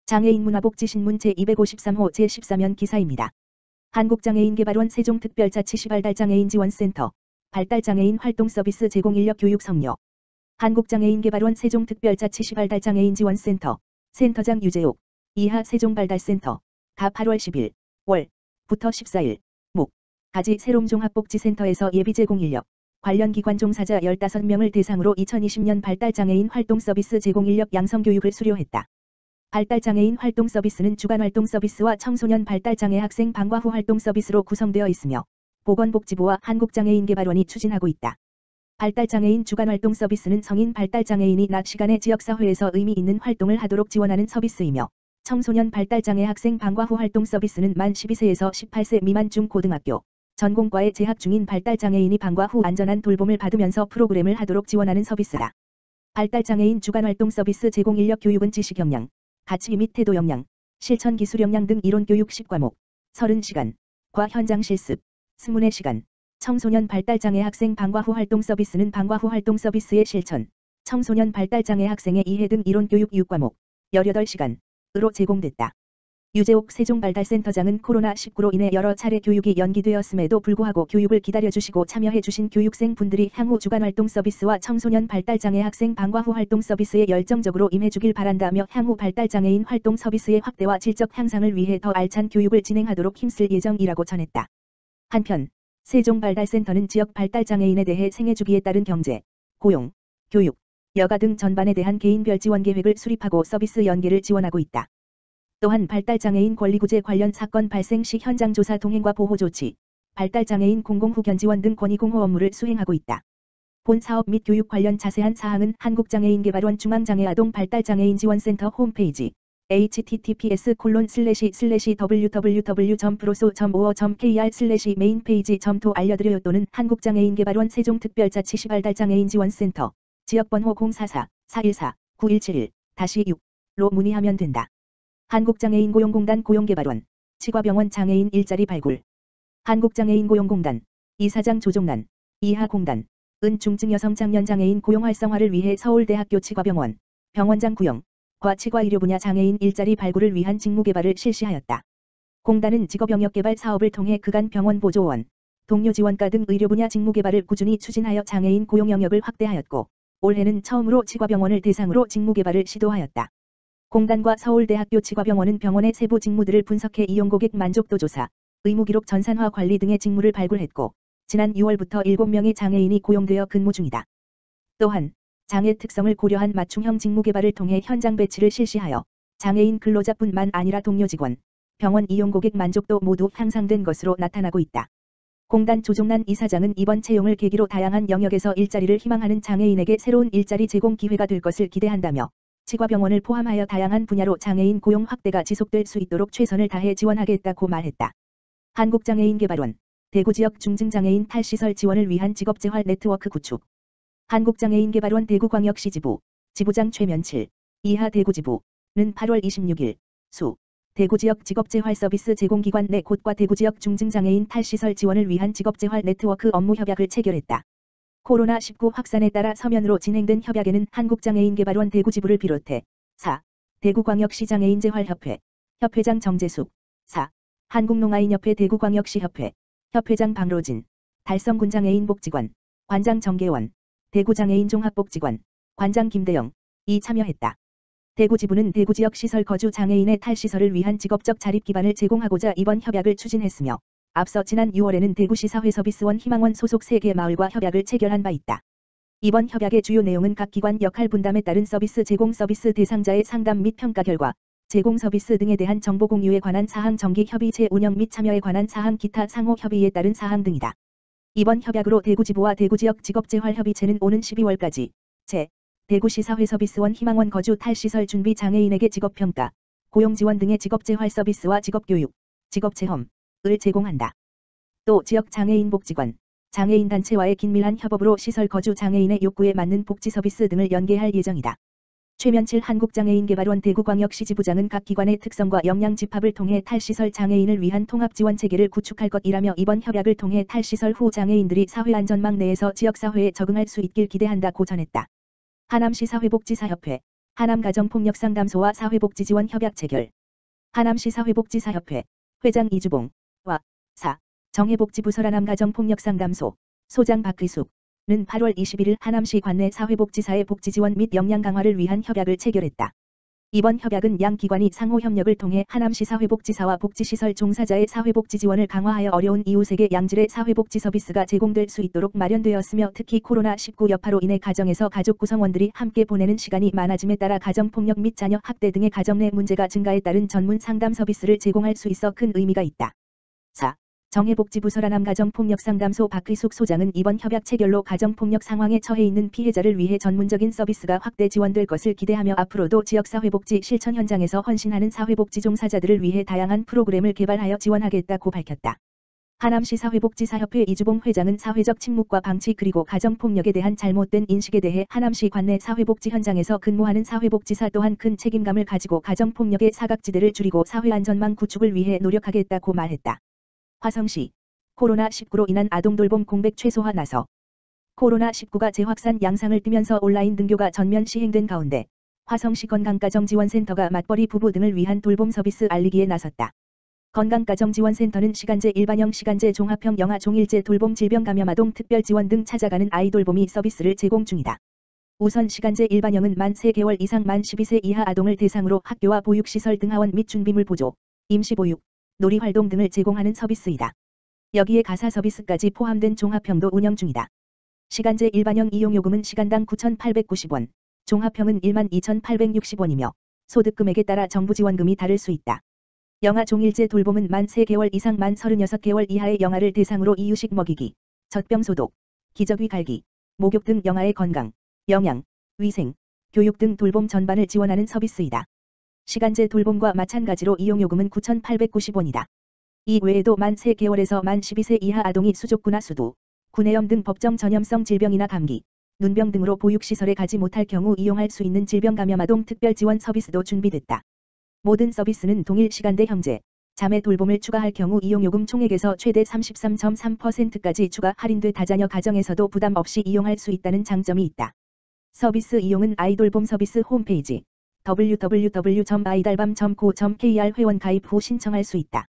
장애인 문화복지신문 제253호 제14면 기사입니다. 한국장애인개발원 세종특별자치 시발달장애인지원센터 발달장애인 활동서비스 제공 인력 교육 성료. 한국장애인개발원 세종특별자치 시발달장애인지원센터 센터장 유재옥 이하 세종발달센터 가 8월 10일 월부터 14일 목 가지 새롬종합복지센터에서 예비 제공 인력 관련 기관 종사자 15명을 대상으로 2020년 발달장애인 활동서비스 제공 인력 양성교육을 수료했다. 발달장애인 활동서비스는 주간활동서비스와 청소년 발달장애 학생 방과 후 활동서비스로 구성되어 있으며 보건복지부와 한국장애인개발원이 추진하고 있다. 발달장애인 주간활동서비스는 성인 발달장애인이 낮 시간에 지역사회에서 의미 있는 활동을 하도록 지원하는 서비스이며 청소년 발달장애 학생 방과 후 활동서비스는 만 12세에서 18세 미만 중고등학교, 전공과에 재학 중인 발달장애인이 방과 후 안전한 돌봄을 받으면서 프로그램을 하도록 지원하는 서비스다. 발달장애인 주간활동서비스 제공 인력 교육은 지식역량, 가치 및 태도 역량, 실천 기술 역량 등 이론교육 10과목, 30시간, 과 현장 실습, 20시간, 청소년 발달장애 학생 방과 후 활동 서비스는 방과 후 활동 서비스의 실천, 청소년 발달장애 학생의 이해 등 이론교육 6과목, 18시간으로 제공됐다. 유재옥 세종발달센터장은 코로나19로 인해 여러 차례 교육이 연기되었음에도 불구하고 교육을 기다려주시고 참여해주신 교육생 분들이 향후 주간활동 서비스와 청소년 발달장애 학생 방과 후 활동 서비스에 열정적으로 임해주길 바란다며 향후 발달장애인 활동 서비스의 확대와 질적 향상을 위해 더 알찬 교육을 진행하도록 힘쓸 예정이라고 전했다. 한편 세종발달센터는 지역 발달장애인에 대해 생애주기에 따른 경제, 고용, 교육, 여가 등 전반에 대한 개인별 지원 계획을 수립하고 서비스 연계를 지원하고 있다. 또한 발달장애인 권리구제 관련 사건 발생 시 현장 조사 동행과 보호 조치, 발달장애인 공공후견 지원 등 권익공호 업무를 수행하고 있다. 본 사업 및 교육 관련 자세한 사항은 한국장애인개발원 중앙장애아동 발달장애인지원센터 홈페이지 https://www.proso.or.kr/메인페이지.to 알려드려요 또는 한국장애인개발원 세종특별자치 시발달장애인지원센터 지역번호 044-414-9171-6로 문의하면 된다. 한국장애인 고용공단 고용개발원 치과병원 장애인 일자리 발굴 한국장애인 고용공단 이사장 조종란 이하 공단 은 중증 여성 장년장애인 고용 활성화를 위해 서울대학교 치과병원 병원장 구형과 치과의료 분야 장애인 일자리 발굴을 위한 직무개발을 실시하였다. 공단은 직업영역개발 사업을 통해 그간 병원 보조원, 동료 지원과 등 의료 분야 직무개발을 꾸준히 추진하여 장애인 고용 영역을 확대하였고 올해는 처음으로 치과병원을 대상으로 직무개발을 시도하였다. 공단과 서울대학교 치과병원은 병원의 세부 직무들을 분석해 이용고객 만족도 조사, 의무기록 전산화 관리 등의 직무를 발굴했고 지난 6월부터 7명의 장애인이 고용되어 근무 중이다. 또한 장애 특성을 고려한 맞춤형 직무개발을 통해 현장 배치를 실시하여 장애인 근로자뿐만 아니라 동료 직원, 병원 이용고객 만족도 모두 향상된 것으로 나타나고 있다. 공단 조종란 이사장은 이번 채용을 계기로 다양한 영역에서 일자리를 희망하는 장애인에게 새로운 일자리 제공 기회가 될 것을 기대한다며 치과병원을 포함하여 다양한 분야로 장애인 고용 확대가 지속될 수 있도록 최선을 다해 지원하겠다고 말했다. 한국장애인개발원 대구지역 중증장애인 탈시설 지원을 위한 직업재활 네트워크 구축 한국장애인개발원 대구광역시 지부 지부장 최면칠 이하 대구지부는 8월 26일 수 대구지역 직업재활 서비스 제공기관 내 곳과 대구지역 중증장애인 탈시설 지원을 위한 직업재활 네트워크 업무 협약을 체결했다. 코로나19 확산에 따라 서면으로 진행된 협약에는 한국장애인개발원 대구지부를 비롯해 4. 대구광역시 장애인재활협회 협회장 정재숙 4. 한국농아인협회 대구광역시협회 협회장 방로진 달성군장애인복지관 관장 정계원 대구장애인종합복지관 관장 김대영 이 참여했다. 대구지부는 대구지역 시설 거주 장애인의 탈시설을 위한 직업적 자립 기반을 제공하고자 이번 협약을 추진했으며 앞서 지난 6월에는 대구시 사회서비스원 희망원 소속 3개 마을과 협약을 체결한 바 있다. 이번 협약의 주요 내용은 각 기관 역할 분담에 따른 서비스 제공 서비스 대상자의 상담 및 평가 결과, 제공 서비스 등에 대한 정보 공유에 관한 사항 정기 협의체 운영 및 참여에 관한 사항 기타 상호 협의에 따른 사항 등이다. 이번 협약으로 대구지부와 대구지역 직업재활협의체는 오는 12월까지 대구시 사회서비스원 희망원 거주 탈시설 준비 장애인에게 직업평가, 고용지원 등의 직업재활 서비스와 직업교육, 직업체험을 제공한다. 또 지역 장애인복지관, 장애인단체와의 긴밀한 협업으로 시설 거주 장애인의 욕구에 맞는 복지 서비스 등을 연계할 예정이다. 최면칠 한국장애인개발원 대구광역시 지부장은 각 기관의 특성과 역량 집합을 통해 탈시설 장애인을 위한 통합지원 체계를 구축할 것이라며 이번 협약을 통해 탈시설 후 장애인들이 사회안전망 내에서 지역사회에 적응할 수 있길 기대한다고 전했다. 하남시 사회복지사협회 하남가정폭력상담소와 사회복지지원 협약 체결. 하남시 사회복지사협회 회장 이주봉 와 4. 정해복지부설 하남가정폭력상담소 소장 박의숙는 8월 21일 하남시 관내 사회복지사의 복지지원 및 역량 강화를 위한 협약을 체결했다. 이번 협약은 양 기관이 상호 협력을 통해 하남시 사회복지사와 복지시설 종사자의 사회복지 지원을 강화하여 어려운 이웃에게 양질의 사회복지 서비스가 제공될 수 있도록 마련되었으며, 특히 코로나19 여파로 인해 가정에서 가족 구성원들이 함께 보내는 시간이 많아짐에 따라 가정폭력 및 자녀 학대 등의 가정 내 문제가 증가에 따른 전문 상담 서비스를 제공할 수 있어 큰 의미가 있다. 4. 정해복지부설 하남가정폭력상담소 박의숙 소장은 이번 협약 체결로 가정폭력 상황에 처해 있는 피해자를 위해 전문적인 서비스가 확대 지원될 것을 기대하며, 앞으로도 지역사회복지 실천 현장에서 헌신하는 사회복지 종사자들을 위해 다양한 프로그램을 개발하여 지원하겠다고 밝혔다. 하남시 사회복지사협회 이주봉 회장은 사회적 침묵과 방치 그리고 가정폭력에 대한 잘못된 인식에 대해 하남시 관내 사회복지 현장에서 근무하는 사회복지사 또한 큰 책임감을 가지고 가정폭력의 사각지대를 줄이고 사회안전망 구축을 위해 노력하겠다고 말했다. 화성시 코로나19로 인한 아동돌봄 공백 최소화 나서. 코로나19가 재확산 양상을 띠면서 온라인 등교가 전면 시행된 가운데 화성시 건강가정지원센터가 맞벌이 부부 등을 위한 돌봄 서비스 알리기에 나섰다. 건강가정지원센터는 시간제 일반형, 시간제 종합형, 영아 종일제 돌봄, 질병 감염 아동 특별지원 등 찾아가는 아이 돌보미 서비스를 제공 중이다. 우선 시간제 일반형은 만 3개월 이상 만 12세 이하 아동을 대상으로 학교와 보육시설 등 하원 및 준비물 보조, 임시보육, 놀이활동 등을 제공하는 서비스이다. 여기에 가사 서비스까지 포함된 종합형도 운영 중이다. 시간제 일반형 이용요금은 시간당 9,890원, 종합형은 12,860원이며 소득금액에 따라 정부 지원금이 다를 수 있다. 영아 종일제 돌봄은 만 3개월 이상 만 36개월 이하의 영아를 대상으로 이유식 먹이기, 젖병 소독, 기저귀 갈기, 목욕 등 영아의 건강, 영양, 위생, 교육 등 돌봄 전반을 지원하는 서비스이다. 시간제 돌봄과 마찬가지로 이용요금은 9,890원이다. 이 외에도 만 3개월에서 만 12세 이하 아동이 수족구나 수두, 구내염 등 법정 전염성 질병이나 감기, 눈병 등으로 보육시설에 가지 못할 경우 이용할 수 있는 질병 감염 아동 특별지원 서비스도 준비됐다. 모든 서비스는 동일 시간대 형제, 자매 돌봄을 추가할 경우 이용요금 총액에서 최대 33.3%까지 추가 할인돼 다자녀 가정에서도 부담 없이 이용할 수 있다는 장점이 있다. 서비스 이용은 아이돌봄 서비스 홈페이지 www.aidalbam.co.kr 회원 가입 후 신청할 수 있다.